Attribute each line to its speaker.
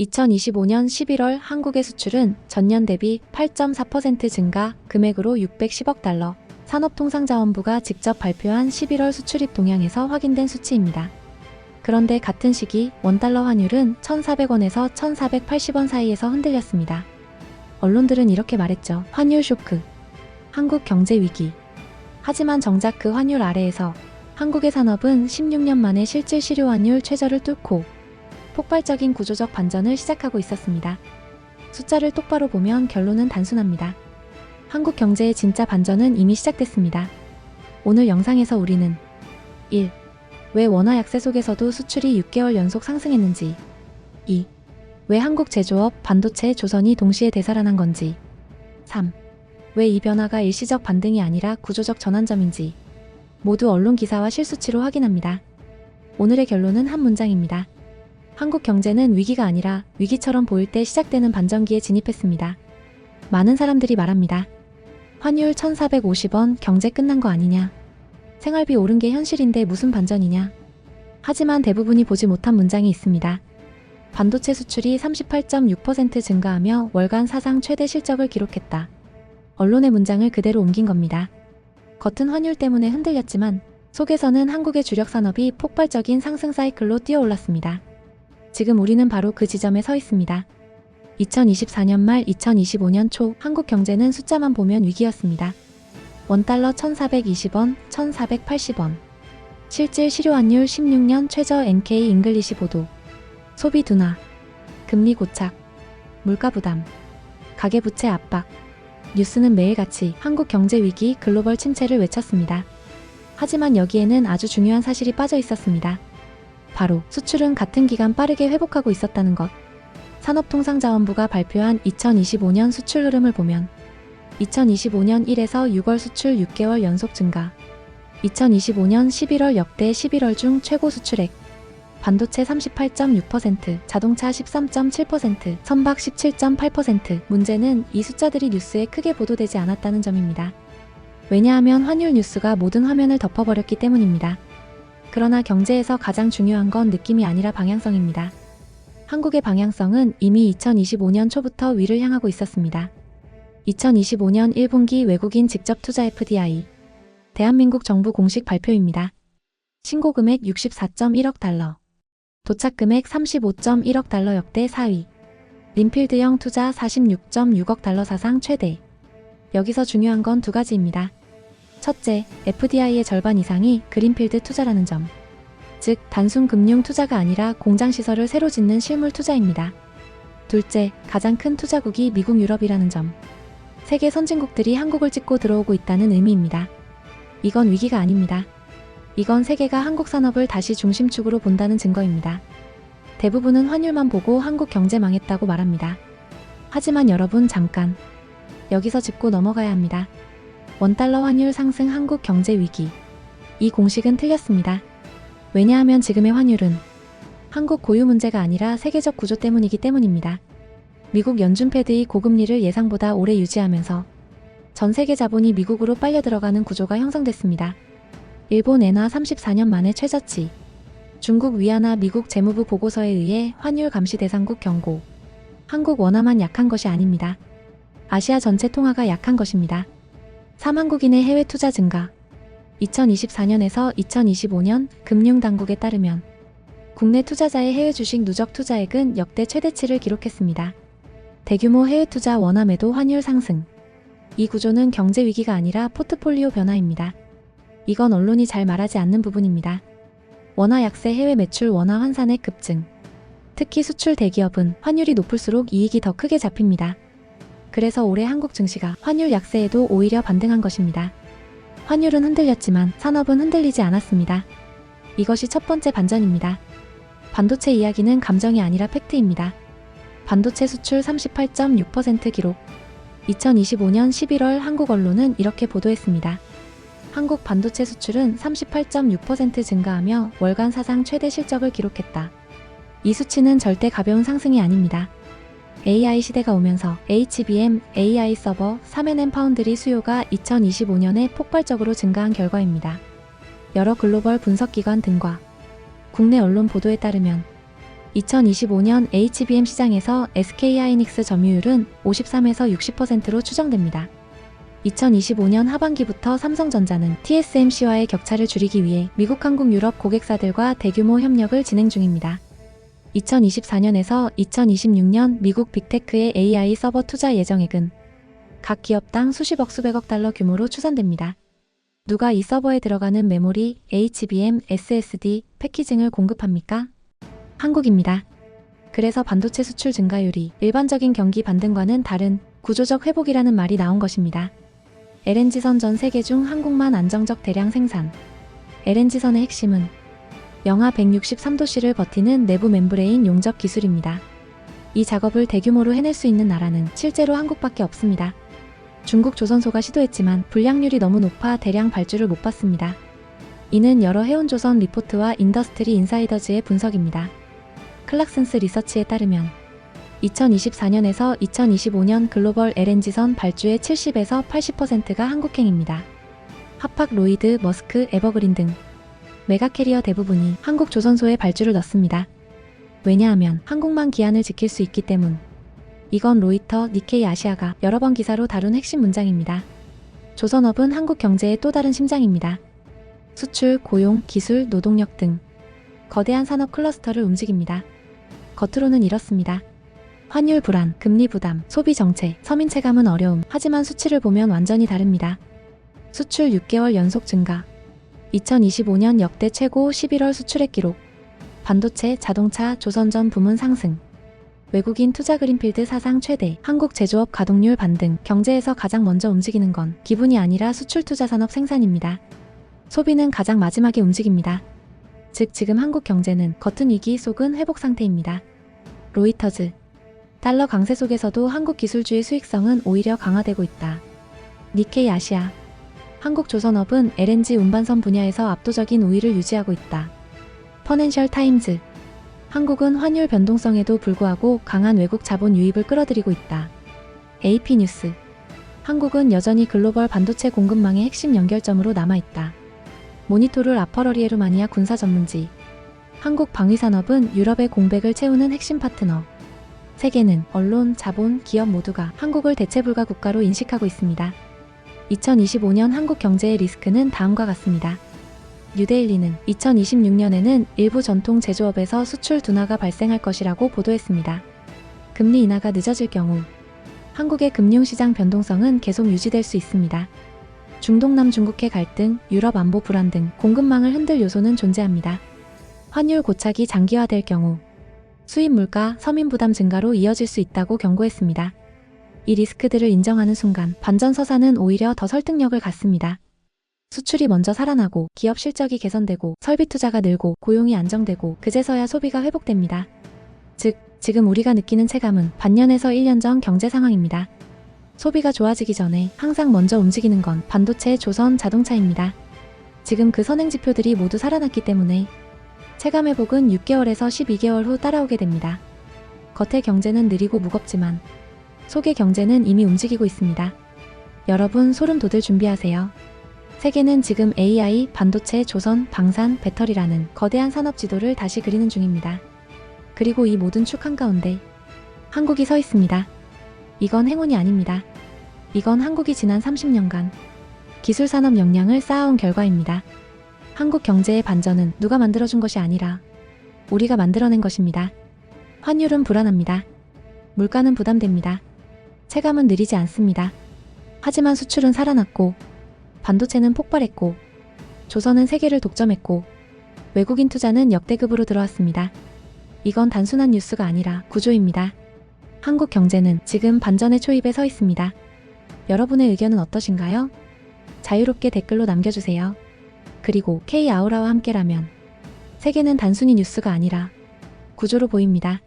Speaker 1: 2025년 11월 한국의 수출은 전년 대비 8.4% 증가, 금액으로 610억 달러. 산업통상자원부가 직접 발표한 11월 수출입 동향에서 확인된 수치입니다. 그런데 같은 시기 원달러 환율은 1,400원에서 1,480원 사이에서 흔들렸습니다. 언론들은 이렇게 말했죠. 환율 쇼크. 한국 경제 위기. 하지만 정작 그 환율 아래에서 한국의 산업은 16년 만에 실질 실효 환율 최저를 뚫고 폭발적인 구조적 반전을 시작하고 있었습니다. 숫자를 똑바로 보면 결론은 단순합니다. 한국 경제의 진짜 반전은 이미 시작됐습니다. 오늘 영상에서 우리는 1. 왜 원화 약세 속에서도 수출이 6개월 연속 상승했는지, 2. 왜 한국 제조업, 반도체, 조선이 동시에 되살아난 건지, 3. 왜 이 변화가 일시적 반등이 아니라 구조적 전환점인지 모두 언론 기사와 실수치로 확인합니다. 오늘의 결론은 한 문장입니다. 한국 경제는 위기가 아니라 위기처럼 보일 때 시작되는 반전기에 진입했습니다. 많은 사람들이 말합니다. 환율 1,450원, 경제 끝난 거 아니냐? 생활비 오른 게 현실인데 무슨 반전이냐? 하지만 대부분이 보지 못한 문장이 있습니다. 반도체 수출이 38.6% 증가하며 월간 사상 최대 실적을 기록했다. 언론의 문장을 그대로 옮긴 겁니다. 겉은 환율 때문에 흔들렸지만 속에서는 한국의 주력 산업이 폭발적인 상승 사이클로 뛰어올랐습니다. 지금 우리는 바로 그 지점에 서 있습니다. 2024년 말 2025년 초 한국 경제는 숫자만 보면 위기였습니다. 원달러 1,420원, 1,480원. 실질 실효환율 16년 최저 NK 잉글리시 보도. 소비 둔화, 금리 고착, 물가 부담, 가계부채 압박. 뉴스는 매일같이 한국 경제 위기, 글로벌 침체를 외쳤습니다. 하지만 여기에는 아주 중요한 사실이 빠져 있었습니다. 바로 수출은 같은 기간 빠르게 회복하고 있었다는 것. 산업통상자원부가 발표한 2025년 수출 흐름을 보면 2025년 1에서 6월 수출 6개월 연속 증가, 2025년 11월 역대 11월 중 최고 수출액, 반도체 38.6%, 자동차 13.7%, 선박 17.8%. 문제는 이 숫자들이 뉴스에 크게 보도되지 않았다는 점입니다. 왜냐하면 환율 뉴스가 모든 화면을 덮어버렸기 때문입니다. 그러나 경제에서 가장 중요한 건 느낌이 아니라 방향성입니다. 한국의 방향성은 이미 2025년 초부터 위를 향하고 있었습니다. 2025년 1분기 외국인 직접 투자 FDI. 대한민국 정부 공식 발표입니다. 신고금액 64.1억 달러. 도착금액 35.1억 달러 역대 4위. 린필드형 투자 46.6억 달러 사상 최대. 여기서 중요한 건 두 가지입니다. 첫째, FDI의 절반 이상이 그린필드 투자라는 점. 즉, 단순 금융 투자가 아니라 공장 시설을 새로 짓는 실물 투자입니다. 둘째, 가장 큰 투자국이 미국 유럽이라는 점. 세계 선진국들이 한국을 찍고 들어오고 있다는 의미입니다. 이건 위기가 아닙니다. 이건 세계가 한국 산업을 다시 중심축으로 본다는 증거입니다. 대부분은 환율만 보고 한국 경제 망했다고 말합니다. 하지만 여러분 잠깐. 여기서 짚고 넘어가야 합니다. 원달러 환율 상승 한국 경제 위기. 이 공식은 틀렸습니다. 왜냐하면 지금의 환율은 한국 고유 문제가 아니라 세계적 구조 때문이기 때문입니다. 미국 연준 패드의 고금리를 예상보다 오래 유지하면서 전 세계 자본이 미국으로 빨려 들어가는 구조가 형성됐습니다. 일본 엔화 34년 만에 최저치. 중국 위안화 미국 재무부 보고서에 의해 환율 감시 대상국 경고. 한국 원화만 약한 것이 아닙니다. 아시아 전체 통화가 약한 것입니다. 3. 한국인의 해외 투자 증가. 2024년에서 2025년 금융당국에 따르면 국내 투자자의 해외 주식 누적 투자액은 역대 최대치를 기록했습니다. 대규모 해외 투자 원화 매도 환율 상승. 이 구조는 경제 위기가 아니라 포트폴리오 변화입니다. 이건 언론이 잘 말하지 않는 부분입니다. 원화 약세 해외 매출 원화 환산액 급증. 특히 수출 대기업은 환율이 높을수록 이익이 더 크게 잡힙니다. 그래서 올해 한국 증시가 환율 약세에도 오히려 반등한 것입니다. 환율은 흔들렸지만 산업은 흔들리지 않았습니다. 이것이 첫 번째 반전입니다. 반도체 이야기는 감정이 아니라 팩트입니다. 반도체 수출 38.6% 기록. 2025년 11월 한국 언론은 이렇게 보도했습니다. 한국 반도체 수출은 38.6% 증가하며 월간 사상 최대 실적을 기록했다. 이 수치는 절대 가벼운 상승이 아닙니다. AI 시대가 오면서 HBM, AI 서버, 3nm 파운드리 수요가 2025년에 폭발적으로 증가한 결과입니다. 여러 글로벌 분석기관 등과 국내 언론 보도에 따르면 2025년 HBM 시장에서 SK하이닉스 점유율은 53에서 60%로 추정됩니다. 2025년 하반기부터 삼성전자는 TSMC와의 격차를 줄이기 위해 미국, 한국, 유럽 고객사들과 대규모 협력을 진행 중입니다. 2024년에서 2026년 미국 빅테크의 AI 서버 투자 예정액은 각 기업당 수십억 수백억 달러 규모로 추산됩니다. 누가 이 서버에 들어가는 메모리, HBM, SSD, 패키징을 공급합니까? 한국입니다. 그래서 반도체 수출 증가율이 일반적인 경기 반등과는 다른 구조적 회복이라는 말이 나온 것입니다. LNG선 전 세계 중 한국만 안정적 대량 생산. LNG선의 핵심은 영하 163도씨를 버티는 내부 멤브레인 용접 기술입니다. 이 작업을 대규모로 해낼 수 있는 나라는 실제로 한국밖에 없습니다. 중국 조선소가 시도했지만 불량률이 너무 높아 대량 발주를 못 받습니다. 이는 여러 해운조선 리포트와 인더스트리 인사이더즈의 분석입니다. 클락슨스 리서치에 따르면 2024년에서 2025년 글로벌 LNG선 발주의 70에서 80%가 한국행입니다. 하팍, 로이드, 머스크, 에버그린 등 메가캐리어 대부분이 한국 조선소에 발주를 넣습니다. 왜냐하면 한국만 기한을 지킬 수 있기 때문. 이건 로이터, 니케이 아시아가 여러 번 기사로 다룬 핵심 문장입니다. 조선업은 한국 경제의 또 다른 심장입니다. 수출, 고용, 기술, 노동력 등 거대한 산업 클러스터를 움직입니다. 겉으로는 이렇습니다. 환율 불안, 금리 부담, 소비 정체, 서민 체감은 어려움. 하지만 수치를 보면 완전히 다릅니다. 수출 6개월 연속 증가. 2025년 역대 최고 11월 수출액 기록. 반도체, 자동차, 조선전 부문 상승. 외국인 투자 그린필드 사상 최대. 한국 제조업 가동률 반등. 경제에서 가장 먼저 움직이는 건 기분이 아니라 수출 투자 산업 생산입니다. 소비는 가장 마지막에 움직입니다. 즉 지금 한국 경제는 겉은 위기 속은 회복 상태입니다. 로이터즈. 달러 강세 속에서도 한국 기술주의 수익성은 오히려 강화되고 있다. 니케이 아시아. 한국 조선업은 LNG 운반선 분야에서 압도적인 우위를 유지하고 있다. 퍼넨셜 타임즈. 한국은 환율 변동성에도 불구하고 강한 외국 자본 유입을 끌어들이고 있다. AP뉴스. 한국은 여전히 글로벌 반도체 공급망의 핵심 연결점으로 남아있다. 모니토르 라퍼러리에루마니아 군사 전문지. 한국 방위산업은 유럽의 공백을 채우는 핵심 파트너. 세계는 언론, 자본, 기업 모두가 한국을 대체불가 국가로 인식하고 있습니다. 2025년 한국 경제의 리스크는 다음과 같습니다. 뉴데일리는 2026년에는 일부 전통 제조업에서 수출 둔화가 발생할 것이라고 보도했습니다. 금리 인하가 늦어질 경우 한국의 금융시장 변동성은 계속 유지될 수 있습니다. 중동남 중국해 갈등, 유럽 안보 불안 등 공급망을 흔들 요소는 존재합니다. 환율 고착이 장기화될 경우 수입 물가, 서민 부담 증가로 이어질 수 있다고 경고했습니다. 이 리스크들을 인정하는 순간 반전서사는 오히려 더 설득력을 갖습니다. 수출이 먼저 살아나고 기업 실적이 개선되고 설비 투자가 늘고 고용이 안정되고 그제서야 소비가 회복됩니다. 즉, 지금 우리가 느끼는 체감은 반년에서 1년 전 경제 상황입니다. 소비가 좋아지기 전에 항상 먼저 움직이는 건 반도체, 조선, 자동차입니다. 지금 그 선행지표들이 모두 살아났기 때문에 체감 회복은 6개월에서 12개월 후 따라오게 됩니다. 겉의 경제는 느리고 무겁지만 속의 경제는 이미 움직이고 있습니다. 여러분 소름 돋을 준비하세요. 세계는 지금 AI, 반도체, 조선, 방산, 배터리라는 거대한 산업 지도를 다시 그리는 중입니다. 그리고 이 모든 축 한가운데 한국이 서 있습니다. 이건 행운이 아닙니다. 이건 한국이 지난 30년간 기술산업 역량을 쌓아온 결과입니다. 한국 경제의 반전은 누가 만들어준 것이 아니라 우리가 만들어낸 것입니다. 환율은 불안합니다. 물가는 부담됩니다. 체감은 느리지 않습니다. 하지만 수출은 살아났고 반도체는 폭발했고 조선은 세계를 독점했고 외국인 투자는 역대급으로 들어왔습니다. 이건 단순한 뉴스가 아니라 구조입니다. 한국 경제는 지금 반전의 초입에 서 있습니다. 여러분의 의견은 어떠신가요? 자유롭게 댓글로 남겨주세요. 그리고 K 아우라와 함께라면 세계는 단순히 뉴스가 아니라 구조로 보입니다.